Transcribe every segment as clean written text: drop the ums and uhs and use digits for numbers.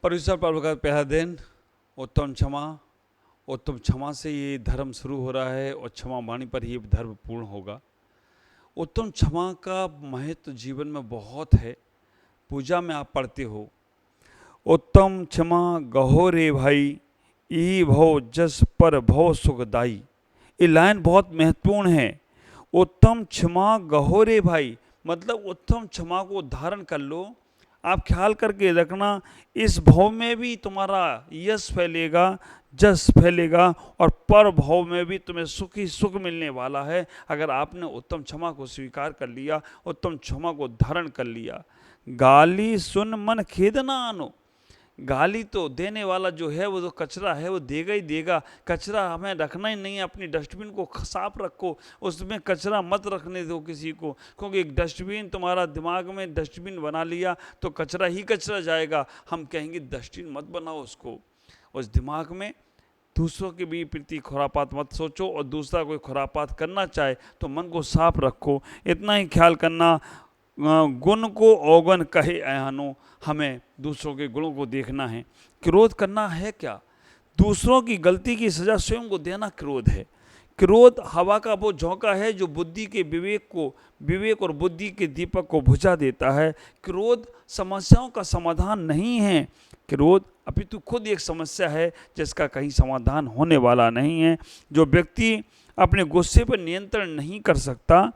परमेश्वर पर्व का पहला दिन उत्तम क्षमा। उत्तम क्षमा से ये धर्म शुरू हो रहा है और क्षमा वाणी पर ये धर्म पूर्ण होगा। उत्तम क्षमा का महत्व जीवन में बहुत है। पूजा में आप पढ़ते हो, उत्तम क्षमा गहो रे भाई, ई भव जस पर भव सुखदाई। ये लाइन बहुत महत्वपूर्ण है। उत्तम क्षमा गहो रे भाई, मतलब उत्तम क्षमा को धारण कर लो। आप ख्याल करके रखना, इस भव में भी तुम्हारा यश फैलेगा, जस फैलेगा, और पर भव में भी तुम्हें सुख ही सुख मिलने वाला है अगर आपने उत्तम क्षमा को स्वीकार कर लिया, उत्तम क्षमा को धारण कर लिया। गाली सुन मन खेद ना आनो। गाली तो देने वाला जो है वो तो कचरा है, वो देगा ही देगा। कचरा हमें रखना ही नहीं है। अपनी डस्टबिन को साफ रखो, उसमें कचरा मत रखने दो किसी को, क्योंकि एक डस्टबिन तुम्हारा दिमाग में डस्टबिन बना लिया तो कचरा ही कचरा जाएगा। हम कहेंगे डस्टबिन मत बनाओ उसको, उस दिमाग में दूसरों के भी प्रति खुरापात मत सोचो, और दूसरा कोई खुरापात करना चाहे तो मन को साफ रखो। इतना ही ख्याल करना। गुण को अवगुण कहे अहानो, हमें दूसरों के गुणों को देखना है। क्रोध करना है क्या? दूसरों की गलती की सजा स्वयं को देना क्रोध है। क्रोध हवा का वो झोंका है जो बुद्धि के विवेक और बुद्धि के दीपक को बुझा देता है। क्रोध समस्याओं का समाधान नहीं है। क्रोध अपितु खुद एक समस्या है जिसका कहीं समाधान होने वाला नहीं है। जो व्यक्ति अपने गुस्से पर नियंत्रण नहीं कर सकता,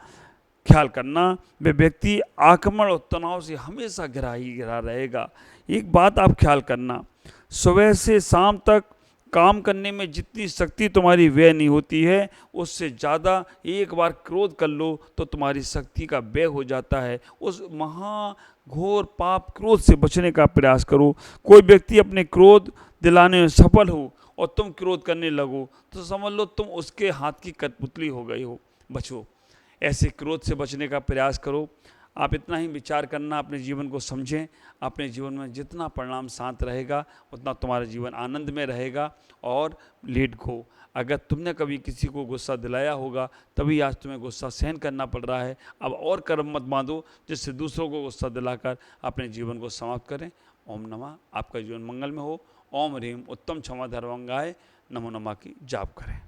ख्याल करना, वे व्यक्ति आक्रमण और तनाव से हमेशा घिरा ही घिरा रहेगा। एक बात आप ख्याल करना, सुबह से शाम तक काम करने में जितनी शक्ति तुम्हारी व्यय नहीं होती है, उससे ज़्यादा एक बार क्रोध कर लो तो तुम्हारी शक्ति का व्यय हो जाता है। उस महाघोर पाप क्रोध से बचने का प्रयास करो। कोई व्यक्ति अपने क्रोध दिलाने में सफल हो और तुम क्रोध करने लगो तो समझ लो तुम उसके हाथ की कठपुतली हो गई हो। बचो, ऐसे क्रोध से बचने का प्रयास करो। आप इतना ही विचार करना, अपने जीवन को समझें। अपने जीवन में जितना परिणाम शांत रहेगा उतना तुम्हारा जीवन आनंद में रहेगा। और लेट गो। अगर तुमने कभी किसी को गुस्सा दिलाया होगा तभी आज तुम्हें गुस्सा सहन करना पड़ रहा है। अब और कर्म मत बांधो जिससे दूसरों को गुस्सा दिलाकर अपने जीवन को समाप्त करें। ओम नमः। आपका जीवन मंगल में हो। ओम ह्रीम उत्तम क्षमा धर्मंगाय नमो नमः की जाप करें।